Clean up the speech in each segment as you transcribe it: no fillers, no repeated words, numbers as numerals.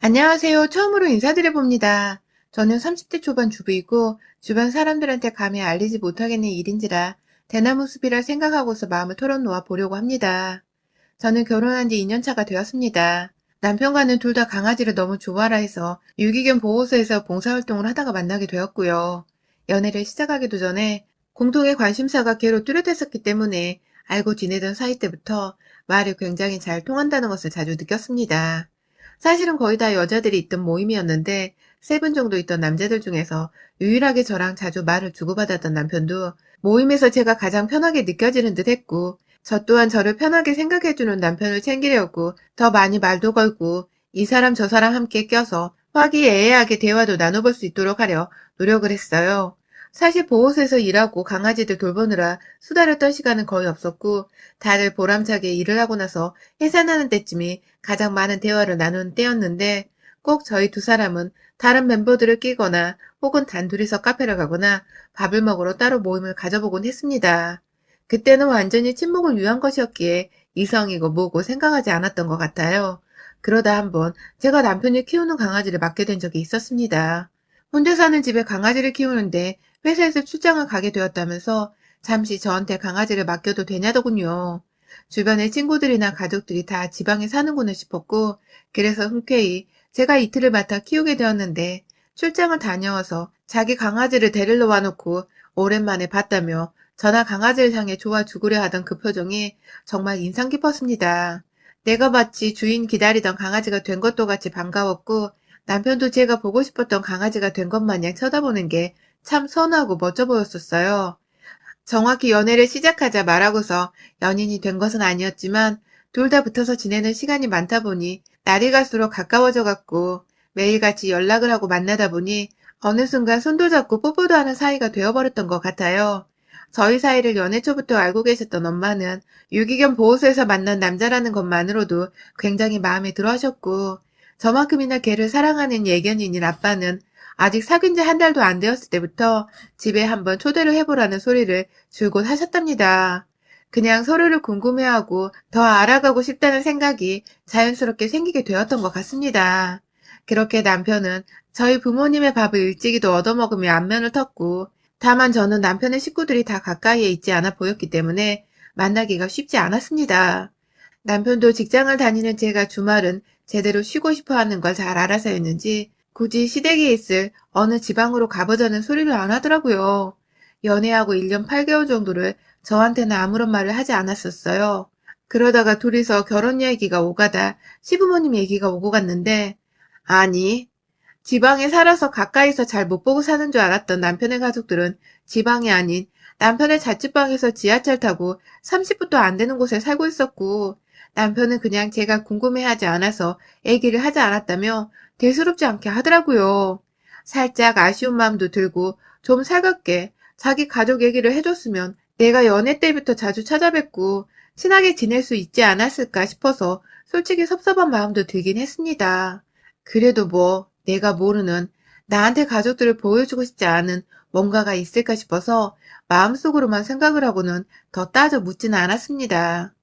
안녕하세요. 처음으로 인사드려봅니다. 저는 30대 초반 주부이고 주변 사람들한테 감히 알리지 못하겠는 일인지라 대나무 숲이라 생각하고서 마음을 털어놓아 보려고 합니다. 저는 결혼한 지 2년 차가 되었습니다. 남편과는 둘 다 강아지를 너무 좋아라 해서 유기견 보호소에서 봉사활동을 하다가 만나게 되었고요. 연애를 시작하기도 전에 공통의 관심사가 걔로 뚜렷했었기 때문에 알고 지내던 사이 때부터 말이 굉장히 잘 통한다는 것을 자주 느꼈습니다. 사실은 거의 다 여자들이 있던 모임이었는데 3분 정도 있던 남자들 중에서 유일하게 저랑 자주 말을 주고받았던 남편도 모임에서 제가 가장 편하게 느껴지는 듯 했고, 저 또한 저를 편하게 생각해주는 남편을 챙기려고 더 많이 말도 걸고 이 사람 저 사람 함께 껴서 화기애애하게 대화도 나눠볼 수 있도록 하려 노력을 했어요. 사실 보호소에서 일하고 강아지들 돌보느라 수다를 시간은 거의 없었고, 다들 보람차게 일을 하고 나서 해산하는 때쯤이 가장 많은 대화를 나누는 때였는데, 꼭 저희 두 사람은 다른 멤버들을 끼거나 혹은 단둘이서 카페를 가거나 밥을 먹으러 따로 모임을 가져보곤 했습니다. 그때는 완전히 친목을 위한 것이었기에 이성이고 뭐고 생각하지 않았던 것 같아요. 그러다 한번 제가 남편이 키우는 강아지를 맡게 된 적이 있었습니다. 혼자 사는 집에 강아지를 키우는데 회사에서 출장을 가게 되었다면서 잠시 저한테 강아지를 맡겨도 되냐더군요. 주변의 친구들이나 가족들이 다 지방에 사는구나 싶었고, 그래서 흔쾌히 제가 이틀을 맡아 키우게 되었는데, 출장을 다녀와서 자기 강아지를 데리러 와놓고 오랜만에 봤다며 저나 강아지를 향해 좋아 죽으려 하던 그 표정이 정말 인상 깊었습니다. 내가 마치 주인 기다리던 강아지가 된 것도 같이 반가웠고, 남편도 제가 보고 싶었던 강아지가 된 것 마냥 쳐다보는 게 참 선하고 멋져 보였었어요. 정확히 연애를 시작하자 말하고서 연인이 된 것은 아니었지만 둘 다 붙어서 지내는 시간이 많다 보니 날이 갈수록 가까워져 갔고 매일같이 연락을 하고 만나다 보니 어느 순간 손도 잡고 뽀뽀도 하는 사이가 되어버렸던 것 같아요. 저희 사이를 연애 초부터 알고 계셨던 엄마는 유기견 보호소에서 만난 남자라는 것만으로도 굉장히 마음에 들어 하셨고, 저만큼이나 걔를 사랑하는 예견인인 아빠는 아직 사귄 지 한 달도 안 되었을 때부터 집에 한번 초대를 해보라는 소리를 줄곧 하셨답니다. 그냥 서로를 궁금해하고 더 알아가고 싶다는 생각이 자연스럽게 생기게 되었던 것 같습니다. 그렇게 남편은 저희 부모님의 밥을 일찍이도 얻어먹으며 안면을 텄고, 다만 저는 남편의 식구들이 다 가까이에 있지 않아 보였기 때문에 만나기가 쉽지 않았습니다. 남편도 직장을 다니는 제가 주말은 제대로 쉬고 싶어 하는 걸 잘 알아서였는지 굳이 시댁에 있을 어느 지방으로 가보자는 소리를 안 하더라고요. 연애하고 1년 8개월 정도를 저한테는 아무런 말을 하지 않았었어요. 그러다가 둘이서 결혼 얘기가 오가다 시부모님 얘기가 오고 갔는데, 아니, 지방에 살아서 가까이서 잘 못 보고 사는 줄 알았던 남편의 가족들은 지방이 아닌 남편의 자취방에서 지하철 타고 30분도 안 되는 곳에 살고 있었고, 남편은 그냥 제가 궁금해하지 않아서 얘기를 하지 않았다며 대수롭지 않게 하더라고요. 살짝 아쉬운 마음도 들고 좀 살갑게 자기 가족 얘기를 해줬으면 내가 연애 때부터 자주 찾아뵙고 친하게 지낼 수 있지 않았을까 싶어서 솔직히 섭섭한 마음도 들긴 했습니다. 그래도 뭐 내가 모르는, 나한테 가족들을 보여주고 싶지 않은 뭔가가 있을까 싶어서 마음속으로만 생각을 하고는 더 따져 묻지는 않았습니다.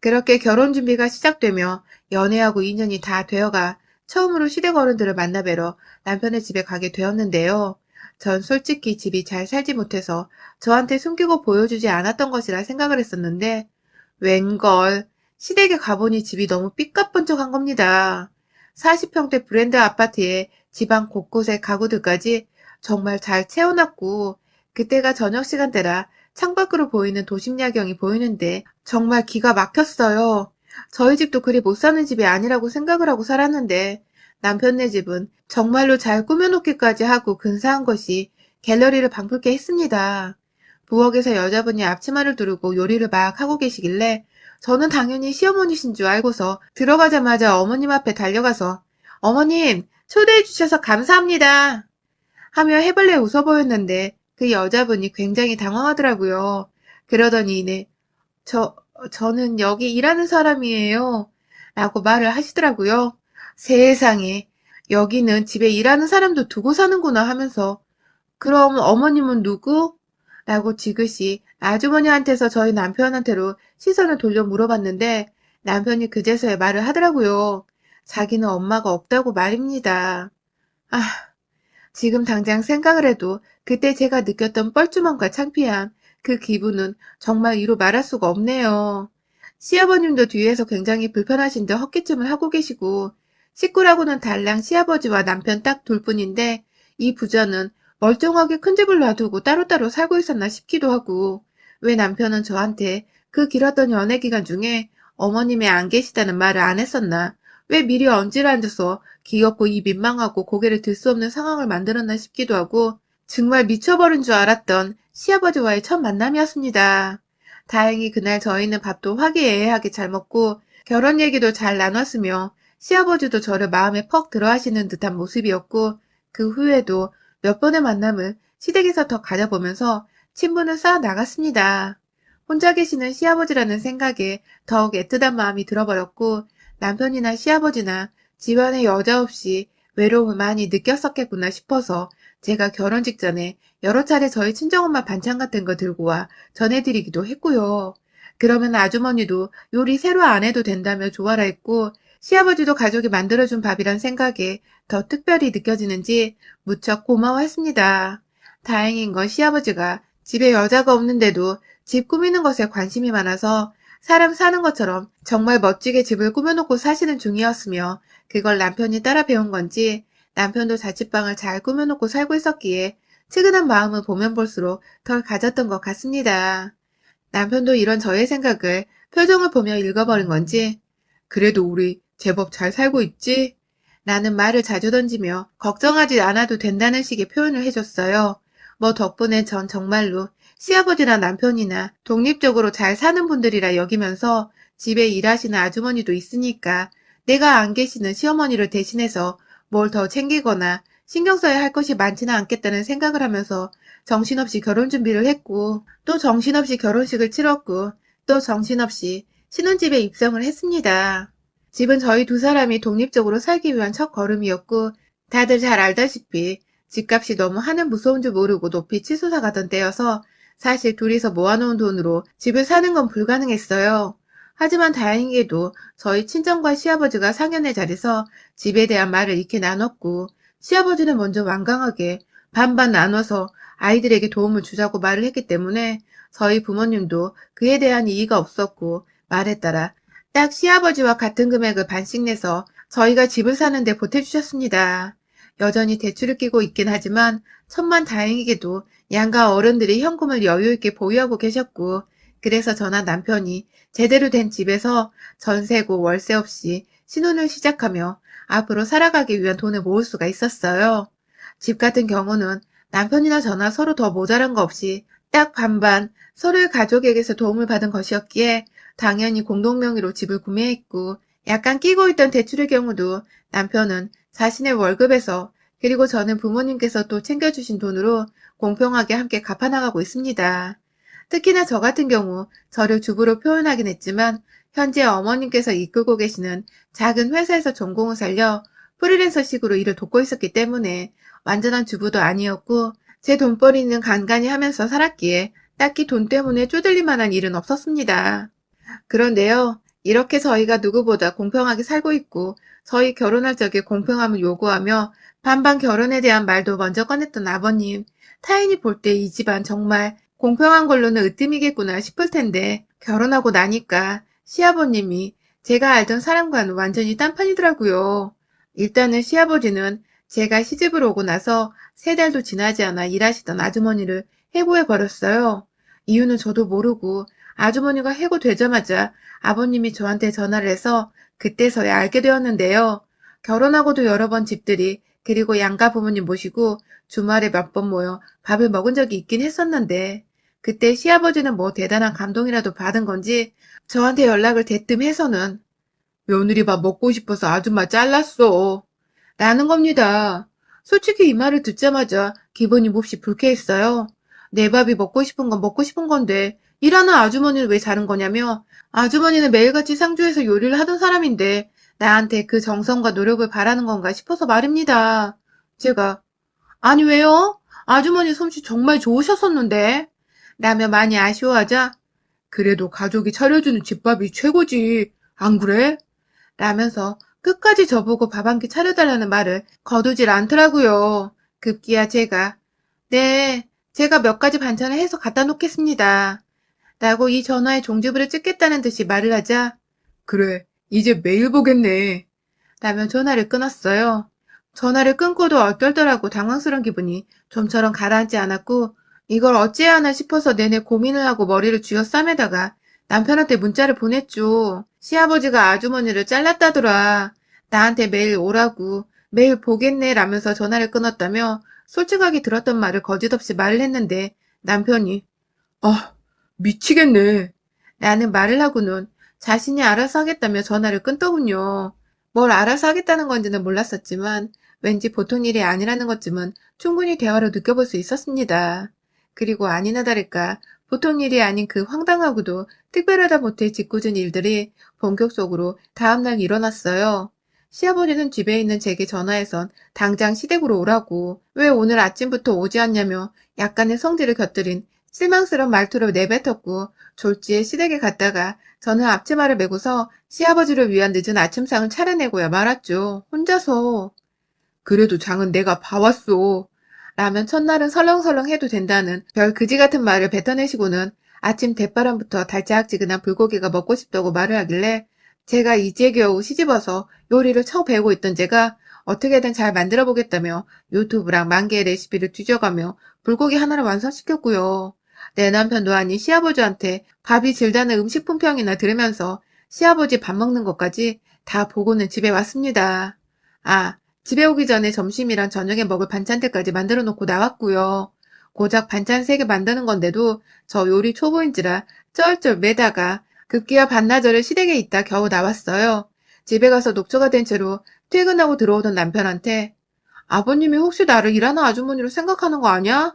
그렇게 결혼 준비가 시작되며 연애하고 2년이 다 되어가 처음으로 시댁 어른들을 만나뵈러 남편의 집에 가게 되었는데요. 전 솔직히 집이 잘 살지 못해서 저한테 숨기고 보여주지 않았던 것이라 생각을 했었는데, 웬걸, 시댁에 가보니 집이 너무 삐까뻔쩍한 겁니다. 40평대 브랜드 아파트에 집안 곳곳에 가구들까지 정말 잘 채워놨고, 그때가 저녁 시간대라 창밖으로 보이는 도심 야경이 보이는데 정말 기가 막혔어요. 저희 집도 그리 못 사는 집이 아니라고 생각을 하고 살았는데 남편네 집은 정말로 잘 꾸며놓기까지 하고 근사한 것이 갤러리를 방불케 했습니다. 부엌에서 여자분이 앞치마를 두르고 요리를 막 하고 계시길래 저는 당연히 시어머니신 줄 알고서 들어가자마자 어머님 앞에 달려가서 어머님, 초대해 주셔서 감사합니다 하며 해벌레 웃어 보였는데 그 여자분이 굉장히 당황하더라고요. 그러더니 네, 저는 여기 일하는 사람이에요. 라고 말을 하시더라고요. 세상에, 여기는 집에 일하는 사람도 두고 사는구나 하면서, 그럼 어머님은 누구? 라고 지그시 아주머니한테서 저희 남편한테로 시선을 돌려 물어봤는데, 남편이 그제서야 말을 하더라고요. 자기는 엄마가 없다고 말입니다. 아, 지금 당장 생각을 해도 그때 제가 느꼈던 뻘쭘함과 창피함, 그 기분은 정말 이루 말할 수가 없네요. 시아버님도 뒤에서 굉장히 불편하신데 헛기침을 하고 계시고, 식구라고는 달랑 시아버지와 남편 딱 둘 뿐인데, 이 부자는 멀쩡하게 큰 집을 놔두고 따로따로 살고 있었나 싶기도 하고, 왜 남편은 저한테 그 길었던 연애 기간 중에 어머님이 안 계시다는 말을 안 했었나? 왜 미리 얹으러 앉아서 귀엽고 이 민망하고 고개를 들 수 없는 상황을 만들었나 싶기도 하고 정말 미쳐버린 줄 알았던 시아버지와의 첫 만남이었습니다. 다행히 그날 저희는 밥도 화기애애하게 잘 먹고 결혼 얘기도 잘 나눴으며 시아버지도 저를 마음에 퍽 들어하시는 듯한 모습이었고 그 후에도 몇 번의 만남을 시댁에서 더 가져보면서 친분을 쌓아 나갔습니다. 혼자 계시는 시아버지라는 생각에 더욱 애틋한 마음이 들어버렸고 남편이나 시아버지나 집안에 여자 없이 외로움을 많이 느꼈었겠구나 싶어서 제가 결혼 직전에 여러 차례 저희 친정엄마 반찬 같은 거 들고 와 전해드리기도 했고요. 그러면 아주머니도 요리 새로 안 해도 된다며 좋아라 했고 시아버지도 가족이 만들어준 밥이란 생각에 더 특별히 느껴지는지 무척 고마워했습니다. 다행인 건 시아버지가 집에 여자가 없는데도 집 꾸미는 것에 관심이 많아서 사람 사는 것처럼 정말 멋지게 집을 꾸며놓고 사시는 중이었으며 그걸 남편이 따라 배운 건지 남편도 자취방을 잘 꾸며놓고 살고 있었기에 측은한 마음을 보면 볼수록 덜 가졌던 것 같습니다. 남편도 이런 저의 생각을 표정을 보며 읽어버린 건지 그래도 우리 제법 잘 살고 있지? 라는 말을 자주 던지며 걱정하지 않아도 된다는 식의 표현을 해줬어요. 뭐 덕분에 전 정말로 시아버지나 남편이나 독립적으로 잘 사는 분들이라 여기면서 집에 일하시는 아주머니도 있으니까 내가 안 계시는 시어머니를 대신해서 뭘 더 챙기거나 신경 써야 할 것이 많지는 않겠다는 생각을 하면서 정신없이 결혼 준비를 했고 또 정신없이 결혼식을 치렀고 또 정신없이 신혼집에 입성을 했습니다. 집은 저희 두 사람이 독립적으로 살기 위한 첫 걸음이었고 다들 잘 알다시피 집값이 너무 하는 무서운 줄 모르고 높이 치솟아 가던 때여서 사실 둘이서 모아놓은 돈으로 집을 사는 건 불가능했어요. 하지만 다행히도 저희 친정과 시아버지가 상견례 자리에서 집에 대한 말을 이렇게 나눴고 시아버지는 먼저 완강하게 반반 나눠서 아이들에게 도움을 주자고 말을 했기 때문에 저희 부모님도 그에 대한 이의가 없었고 말에 따라 딱 시아버지와 같은 금액을 반씩 내서 저희가 집을 사는데 보태주셨습니다. 여전히 대출을 끼고 있긴 하지만 천만 다행이게도 양가 어른들이 현금을 여유있게 보유하고 계셨고 그래서 저나 남편이 제대로 된 집에서 전세고 월세 없이 신혼을 시작하며 앞으로 살아가기 위한 돈을 모을 수가 있었어요. 집 같은 경우는 남편이나 저나 서로 더 모자란 거 없이 딱 반반 서로의 가족에게서 도움을 받은 것이었기에 당연히 공동명의로 집을 구매했고 약간 끼고 있던 대출의 경우도 남편은 자신의 월급에서 그리고 저는 부모님께서 또 챙겨주신 돈으로 공평하게 함께 갚아나가고 있습니다. 특히나 저 같은 경우 저를 주부로 표현하긴 했지만 현재 어머님께서 이끌고 계시는 작은 회사에서 전공을 살려 프리랜서식으로 일을 돕고 있었기 때문에 완전한 주부도 아니었고 제 돈벌이는 간간히 하면서 살았기에 딱히 돈 때문에 쪼들릴 만한 일은 없었습니다. 그런데요, 이렇게 저희가 누구보다 공평하게 살고 있고 저희 결혼할 적에 공평함을 요구하며 반반 결혼에 대한 말도 먼저 꺼냈던 아버님, 타인이 볼 때 이 집안 정말 공평한 걸로는 으뜸이겠구나 싶을 텐데 결혼하고 나니까 시아버님이 제가 알던 사람과는 완전히 딴판이더라고요. 일단은 시아버지는 제가 시집을 오고 나서 3달도 지나지 않아 일하시던 아주머니를 해고해버렸어요. 이유는 저도 모르고 아주머니가 해고되자마자 아버님이 저한테 전화를 해서 그때서야 알게 되었는데요. 결혼하고도 여러 번 집들이 그리고 양가 부모님 모시고 주말에 몇 번 모여 밥을 먹은 적이 있긴 했었는데 그때 시아버지는 뭐 대단한 감동이라도 받은 건지 저한테 연락을 대뜸 해서는 며느리밥 먹고 싶어서 아줌마 잘랐어 라는 겁니다. 솔직히 이 말을 듣자마자 기분이 몹시 불쾌했어요. 내 밥이 먹고 싶은 건 먹고 싶은 건데 일하는 아주머니를 왜 자른 거냐며 아주머니는 매일같이 상주해서 요리를 하던 사람인데 나한테 그 정성과 노력을 바라는 건가 싶어서 말입니다. 제가 아니 왜요? 아주머니 솜씨 정말 좋으셨었는데 라며 많이 아쉬워하자 그래도 가족이 차려주는 집밥이 최고지 안 그래? 라면서 끝까지 저보고 밥 한 끼 차려달라는 말을 거두질 않더라고요. 급기야 제가 네, 제가 몇 가지 반찬을 해서 갖다 놓겠습니다. 라고 이 전화의 종지부를 찍겠다는 듯이 말을 하자 그래, 이제 매일 보겠네. 라며 전화를 끊었어요. 전화를 끊고도 얼떨떨하고 당황스러운 기분이 좀처럼 가라앉지 않았고 이걸 어찌해야 하나 싶어서 내내 고민을 하고 머리를 쥐어싸매다가 남편한테 문자를 보냈죠. 시아버지가 아주머니를 잘랐다더라. 나한테 매일 오라고 매일 보겠네 라면서 전화를 끊었다며 솔직하게 들었던 말을 거짓없이 말을 했는데 남편이 아, 미치겠네. 라는 말을 하고는 자신이 알아서 하겠다며 전화를 끊더군요. 뭘 알아서 하겠다는 건지는 몰랐었지만 왠지 보통 일이 아니라는 것쯤은 충분히 대화로 느껴볼 수 있었습니다. 그리고 아니나 다를까 보통 일이 아닌 그 황당하고도 특별하다 못해 짓궂은 일들이 본격적으로 다음날 일어났어요. 시아버지는 집에 있는 제게 전화해선 당장 시댁으로 오라고 왜 오늘 아침부터 오지 않냐며 약간의 성질을 곁들인 실망스러운 말투로 내뱉었고 졸지에 시댁에 갔다가 저는 앞치마를 메고서 시아버지를 위한 늦은 아침상을 차려내고야 말았죠. 혼자서. 그래도 장은 내가 봐왔소. 라면 첫날은 설렁설렁 해도 된다는 별 그지 같은 말을 뱉어내시고는 아침 대바람부터 달짝지근한 불고기가 먹고 싶다고 말을 하길래 제가 이제 겨우 시집와서 요리를 처 배우고 있던 제가 어떻게든 잘 만들어 보겠다며 유튜브랑 만 개의 레시피를 뒤져가며 불고기 하나를 완성시켰고요. 내 남편도 아닌 시아버지한테 밥이 질다는 음식 품평이나 들으면서 시아버지 밥 먹는 것까지 다 보고는 집에 왔습니다. 아, 집에 오기 전에 점심이랑 저녁에 먹을 반찬들까지 만들어 놓고 나왔고요. 고작 반찬 3개 만드는 건데도 저 요리 초보인지라 쩔쩔 매다가 급기야 반나절을 시댁에 있다 겨우 나왔어요. 집에 가서 녹초가 된 채로 퇴근하고 들어오던 남편한테 아버님이 혹시 나를 일하는 아주머니로 생각하는 거 아니야?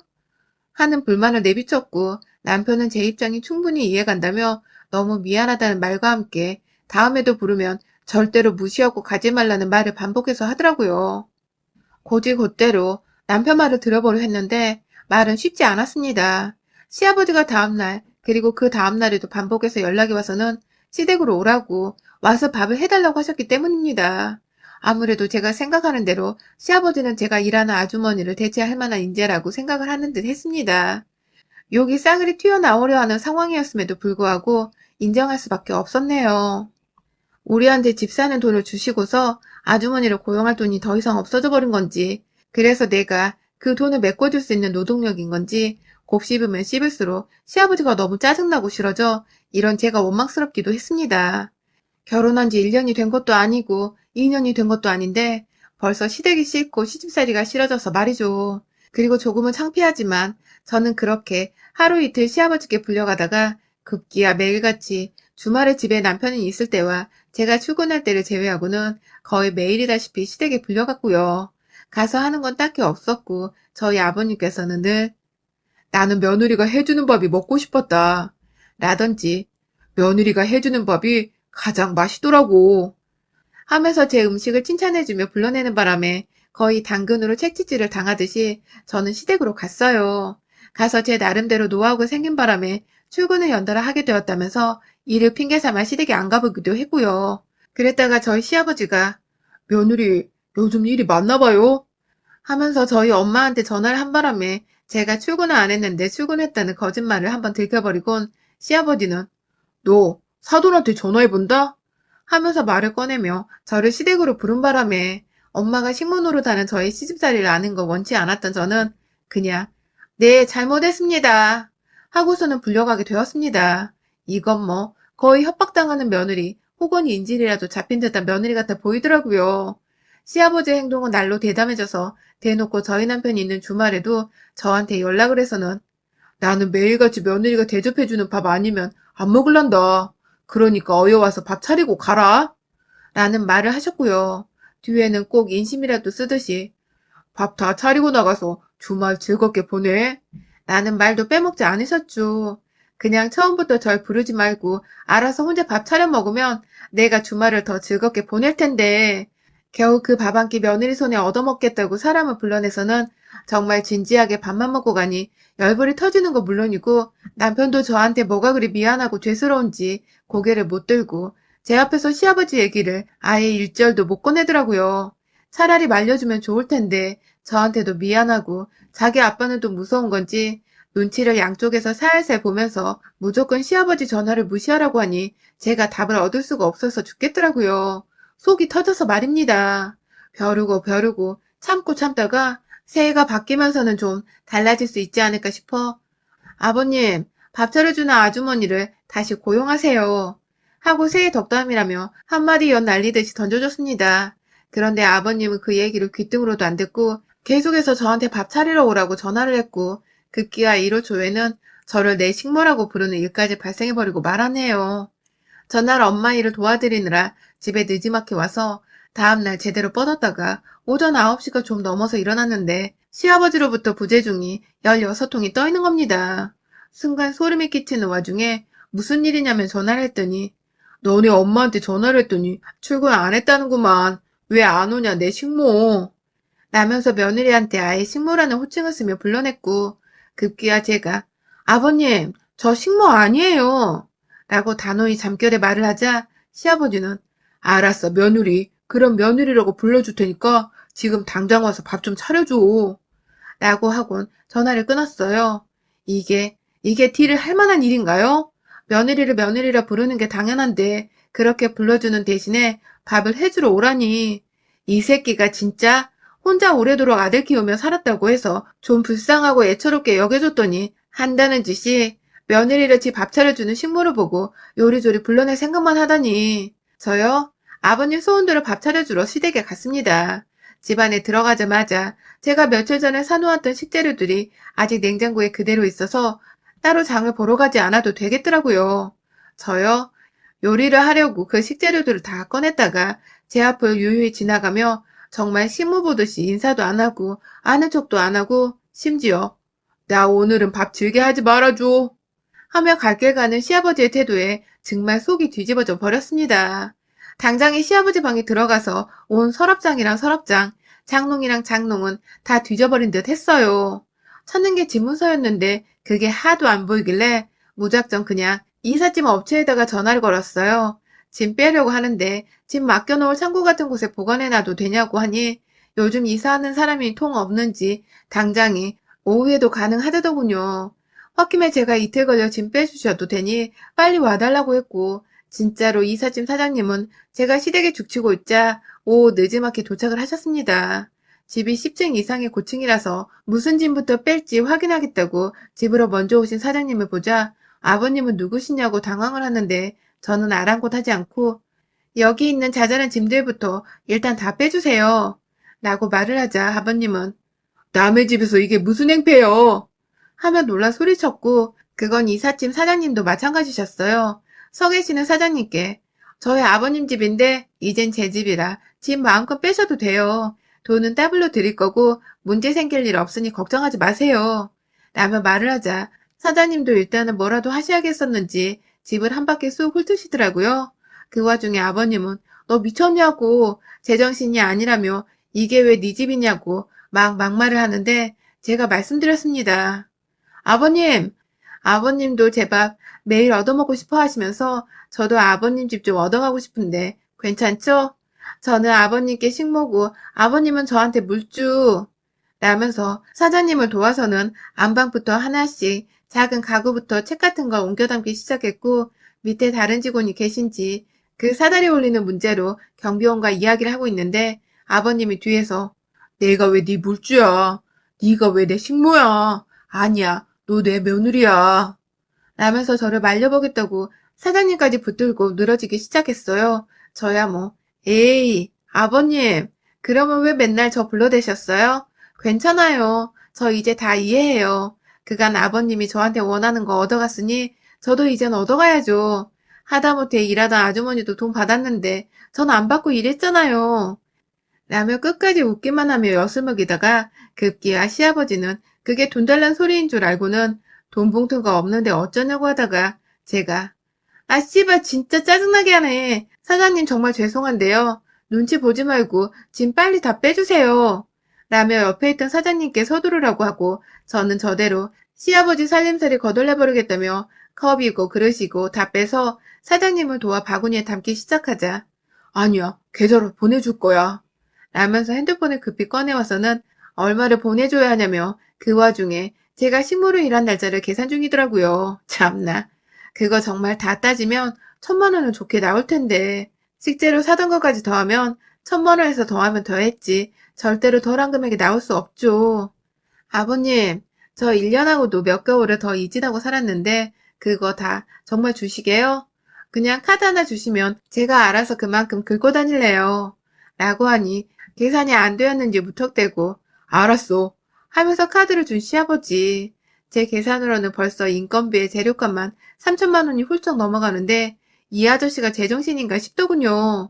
하는 불만을 내비쳤고 남편은 제 입장이 충분히 이해간다며 너무 미안하다는 말과 함께 다음에도 부르면 절대로 무시하고 가지 말라는 말을 반복해서 하더라고요. 곧이곧대로 남편 말을 들어보려 했는데 말은 쉽지 않았습니다. 시아버지가 다음날 그리고 그 다음날에도 반복해서 연락이 와서는 시댁으로 오라고 와서 밥을 해달라고 하셨기 때문입니다. 아무래도 제가 생각하는 대로 시아버지는 제가 일하는 아주머니를 대체할 만한 인재라고 생각을 하는 듯 했습니다. 욕이 싸그리 튀어나오려 하는 상황이었음에도 불구하고 인정할 수밖에 없었네요. 우리한테 집 사는 돈을 주시고서 아주머니를 고용할 돈이 더 이상 없어져 버린 건지, 그래서 내가 그 돈을 메꿔줄 수 있는 노동력인 건지, 곱씹으면 씹을수록 시아버지가 너무 짜증나고 싫어져 이런 제가 원망스럽기도 했습니다. 결혼한 지 1년이 된 것도 아니고 2년이 된 것도 아닌데 벌써 시댁이 싫고 시집살이가 싫어져서 말이죠. 그리고 조금은 창피하지만 저는 그렇게 하루 이틀 시아버지께 불려가다가 급기야 매일같이 주말에 집에 남편이 있을 때와 제가 출근할 때를 제외하고는 거의 매일이다시피 시댁에 불려갔고요. 가서 하는 건 딱히 없었고 저희 아버님께서는 늘 나는 며느리가 해주는 밥이 먹고 싶었다. 라던지 며느리가 해주는 밥이 가장 맛있더라고. 하면서 제 음식을 칭찬해주며 불러내는 바람에 거의 당근으로 책짓질을 당하듯이 저는 시댁으로 갔어요. 가서 제 나름대로 노하우가 생긴 바람에 출근을 연달아 하게 되었다면서 일을 핑계 삼아 시댁에 안 가보기도 했고요. 그랬다가 저희 시아버지가 며느리 요즘 일이 많나 봐요. 하면서 저희 엄마한테 전화를 한 바람에 제가 출근을 안 했는데 출근했다는 거짓말을 한번 들켜버리곤 시아버지는 너 사돈한테 전화해본다? 하면서 말을 꺼내며 저를 시댁으로 부른 바람에 엄마가 식모 노릇하는 저의 시집살이를 아는 거 원치 않았던 저는 그냥 네, 잘못했습니다. 하고서는 불려가게 되었습니다. 이건 뭐 거의 협박당하는 며느리 혹은 인질이라도 잡힌 듯한 며느리 같아 보이더라고요. 시아버지의 행동은 날로 대담해져서 대놓고 저희 남편이 있는 주말에도 저한테 연락을 해서는 나는 매일같이 며느리가 대접해주는 밥 아니면 안 먹을란다. 그러니까 어여와서 밥 차리고 가라. 라는 말을 하셨고요. 뒤에는 꼭 인심이라도 쓰듯이 밥 다 차리고 나가서 주말 즐겁게 보내. 라는 말도 빼먹지 않으셨죠. 그냥 처음부터 절 부르지 말고 알아서 혼자 밥 차려 먹으면 내가 주말을 더 즐겁게 보낼 텐데 겨우 그 밥 한 끼 며느리 손에 얻어먹겠다고 사람을 불러내서는 정말 진지하게 밥만 먹고 가니 열불이 터지는 거 물론이고 남편도 저한테 뭐가 그리 미안하고 죄스러운지 고개를 못 들고 제 앞에서 시아버지 얘기를 아예 일절도 못 꺼내더라고요. 차라리 말려주면 좋을 텐데 저한테도 미안하고 자기 아빠는 또 무서운 건지 눈치를 양쪽에서 살살 보면서 무조건 시아버지 전화를 무시하라고 하니 제가 답을 얻을 수가 없어서 죽겠더라고요. 속이 터져서 말입니다. 벼르고 참고 참다가 새해가 바뀌면서는 좀 달라질 수 있지 않을까 싶어 아버님, 밥 차려주는 아주머니를 다시 고용하세요. 하고 새해 덕담이라며 한마디 연 날리듯이 던져줬습니다. 그런데 아버님은 그 얘기를 귀등으로도 안 듣고 계속해서 저한테 밥 차리러 오라고 전화를 했고 급기야 1호 초에는 저를 내 식모라고 부르는 일까지 발생해버리고 말았네요. 전날 엄마 일을 도와드리느라 집에 늦지막히 와서 다음날 제대로 뻗었다가 오전 9시가 좀 넘어서 일어났는데 시아버지로부터 부재중이 16통이 떠 있는 겁니다. 순간 소름이 끼치는 와중에 무슨 일이냐면 전화를 했더니 너네 엄마한테 전화를 했더니 출근 안 했다는구만. 왜 안 오냐 내 식모. 라면서 며느리한테 아예 식모라는 호칭을 쓰며 불러냈고 급기야 제가 아버님 저 식모 아니에요. 라고 단호히 잠결에 말을 하자 시아버지는 알았어 며느리 그럼 며느리라고 불러줄 테니까 지금 당장 와서 밥 좀 차려줘. 라고 하곤 전화를 끊었어요. 이게 딜을 할 만한 일인가요? 며느리를 며느리라 부르는 게 당연한데 그렇게 불러주는 대신에 밥을 해주러 오라니. 이 새끼가 진짜 혼자 오래도록 아들 키우며 살았다고 해서 좀 불쌍하고 애처롭게 여겨줬더니 한다는 짓이 며느리를 집 밥 차려주는 식모를 보고 요리조리 불러낼 생각만 하다니. 저요? 아버님 소원대로 밥 차려주러 시댁에 갔습니다. 집안에 들어가자마자 제가 며칠 전에 사놓았던 식재료들이 아직 냉장고에 그대로 있어서 따로 장을 보러 가지 않아도 되겠더라고요. 저요? 요리를 하려고 그 식재료들을 다 꺼냈다가 제 앞을 유유히 지나가며 정말 식무 보듯이 인사도 안 하고 아는 척도 안 하고 심지어 나 오늘은 밥 질게 하지 말아줘 하며 갈 길 가는 시아버지의 태도에 정말 속이 뒤집어져 버렸습니다. 당장에 시아버지 방에 들어가서 온 서랍장이랑 서랍장, 장롱이랑 장롱은 다 뒤져버린 듯 했어요. 찾는 게 집문서였는데 그게 하도 안 보이길래 무작정 그냥 이삿짐 업체에다가 전화를 걸었어요. 짐 빼려고 하는데 짐 맡겨놓을 창고 같은 곳에 보관해놔도 되냐고 하니 요즘 이사하는 사람이 통 없는지 당장이 오후에도 가능하다더군요. 홧김에 제가 이틀 걸려 짐 빼주셔도 되니 빨리 와달라고 했고 진짜로 이삿짐 사장님은 제가 시댁에 죽치고 있자 오후 늦지막히 도착을 하셨습니다. 집이 10층 이상의 고층이라서 무슨 짐부터 뺄지 확인하겠다고 집으로 먼저 오신 사장님을 보자 아버님은 누구시냐고 당황을 하는데 저는 아랑곳하지 않고 여기 있는 자잘한 짐들부터 일단 다 빼주세요. 라고 말을 하자 아버님은 남의 집에서 이게 무슨 행패요? 하며 놀라 소리쳤고 그건 이삿짐 사장님도 마찬가지셨어요. 서 계시는 사장님께 저희 아버님 집인데 이젠 제 집이라 짐 마음껏 빼셔도 돼요. 돈은 더블로 드릴 거고 문제 생길 일 없으니 걱정하지 마세요. 라며 말을 하자 사장님도 일단은 뭐라도 하셔야겠었는지 집을 한 바퀴 쑥 훑으시더라고요. 그 와중에 아버님은 너 미쳤냐고 제정신이 아니라며 이게 왜 네 집이냐고 막 막말을 하는데 제가 말씀드렸습니다. 아버님, 아버님도 제 밥 매일 얻어먹고 싶어 하시면서 저도 아버님 집 좀 얻어가고 싶은데 괜찮죠? 저는 아버님께 식모고 아버님은 저한테 물주. 라면서 사장님을 도와서는 안방부터 하나씩 작은 가구부터 책 같은 걸 옮겨 담기 시작했고 밑에 다른 직원이 계신지 그 사다리 올리는 문제로 경비원과 이야기를 하고 있는데 아버님이 뒤에서 내가 왜 네 물주야? 네가 왜 내 식모야? 아니야, 너 내 며느리야. 라면서 저를 말려보겠다고 사장님까지 붙들고 늘어지기 시작했어요. 저야 뭐 에이 아버님 그러면 왜 맨날 저 불러대셨어요? 괜찮아요. 저 이제 다 이해해요. 그간 아버님이 저한테 원하는 거 얻어갔으니 저도 이젠 얻어가야죠. 하다못해 일하던 아주머니도 돈 받았는데 전 안 받고 일했잖아요. 라며 끝까지 웃기만 하며 엿을 먹이다가 급기야 시아버지는 그게 돈 달란 소리인 줄 알고는 돈 봉투가 없는데 어쩌냐고 하다가 제가 아 씨발 진짜 짜증나게 하네. 사장님 정말 죄송한데요. 눈치 보지 말고 짐 빨리 다 빼주세요. 라며 옆에 있던 사장님께 서두르라고 하고 저는 저대로 시아버지 살림살이 거덜내버리겠다며 컵이고 그릇이고 다 빼서 사장님을 도와 바구니에 담기 시작하자. 아니야, 계좌로 보내줄 거야. 라면서 핸드폰을 급히 꺼내와서는 얼마를 보내줘야 하냐며 그 와중에 제가 식모로 일한 날짜를 계산 중이더라고요. 참나. 그거 정말 다 따지면 1,000만 원은 좋게 나올 텐데 식재료 사던 것까지 더하면 1,000만 원에서 더하면 더했지 절대로 덜한 금액이 나올 수 없죠. 아버님, 저 1년하고도 몇 개월을 더 이진하고 살았는데 그거 다 정말 주시게요? 그냥 카드 하나 주시면 제가 알아서 그만큼 긁고 다닐래요. 라고 하니 계산이 안 되었는지 무턱대고 알았어 하면서 카드를 준 시아버지. 제 계산으로는 벌써 인건비에 재료값만 3천만 원이 훌쩍 넘어가는데 이 아저씨가 제정신인가 싶더군요.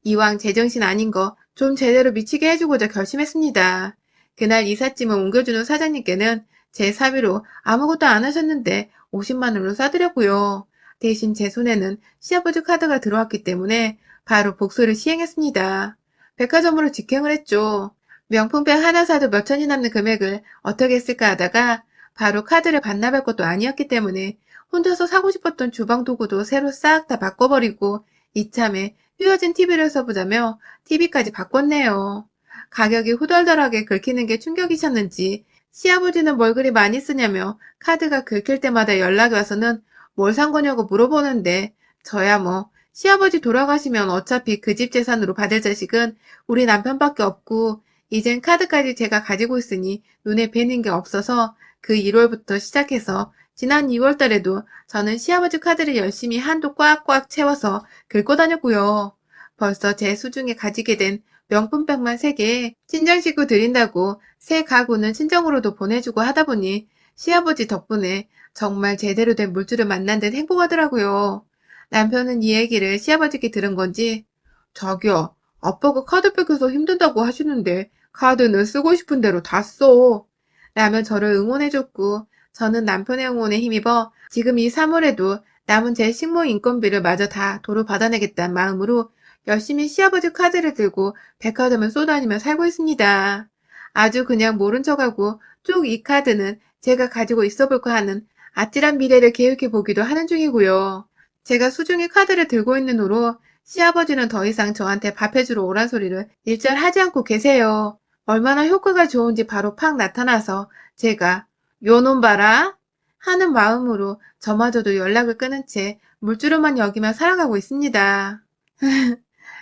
이왕 제정신 아닌 거 좀 제대로 미치게 해주고자 결심했습니다. 그날 이삿짐을 옮겨주는 사장님께는 제 사비로 아무것도 안 하셨는데 50만 원으로 싸드렸고요. 대신 제 손에는 시아버지 카드가 들어왔기 때문에 바로 복수를 시행했습니다. 백화점으로 직행을 했죠. 명품백 하나 사도 몇 천이 남는 금액을 어떻게 쓸까 하다가 바로 카드를 반납할 것도 아니었기 때문에 혼자서 사고 싶었던 주방 도구도 새로 싹 다 바꿔버리고 이참에 휘어진 TV를 써보자며 TV까지 바꿨네요. 가격이 후덜덜하게 긁히는 게 충격이셨는지 시아버지는 뭘 그리 많이 쓰냐며 카드가 긁힐 때마다 연락이 와서는 뭘 산 거냐고 물어보는데 저야 뭐 시아버지 돌아가시면 어차피 그 집 재산으로 받을 자식은 우리 남편밖에 없고 이젠 카드까지 제가 가지고 있으니 눈에 뵈는 게 없어서 그 1월부터 시작해서 지난 2월 달에도 저는 시아버지 카드를 열심히 한도 꽉꽉 채워서 긁고 다녔고요. 벌써 제 수중에 가지게 된 명품백만 3개 친정 식구 드린다고 새 가구는 친정으로도 보내주고 하다 보니 시아버지 덕분에 정말 제대로 된 물주를 만난 듯 행복하더라고요. 남편은 이 얘기를 시아버지께 들은 건지 자기야, 아빠가 카드백에서 힘든다고 하시는데 카드는 쓰고 싶은 대로 다 써. 라며 저를 응원해줬고 저는 남편의 응원에 힘입어 지금 이 3월에도 남은 제 식모 인건비를 마저 다 도로 받아내겠다는 마음으로 열심히 시아버지 카드를 들고 백화점을 쏘다니며 살고 있습니다. 아주 그냥 모른 척하고 쭉 이 카드는 제가 가지고 있어볼까 하는 아찔한 미래를 계획해보기도 하는 중이고요. 제가 수중에 카드를 들고 있는 후로 시아버지는 더 이상 저한테 밥해주러 오란 소리를 일절 하지 않고 계세요. 얼마나 효과가 좋은지 바로 팍 나타나서 제가 요놈 봐라 하는 마음으로 저마저도 연락을 끊은 채 물주로만 여기며 살아가고 있습니다.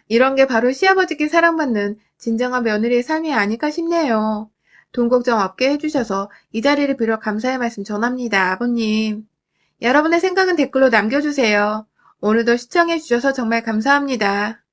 이런 게 바로 시아버지께 사랑받는 진정한 며느리의 삶이 아닐까 싶네요. 돈 걱정 없게 해주셔서 이 자리를 빌어 감사의 말씀 전합니다, 아버님. 여러분의 생각은 댓글로 남겨주세요. 오늘도 시청해주셔서 정말 감사합니다.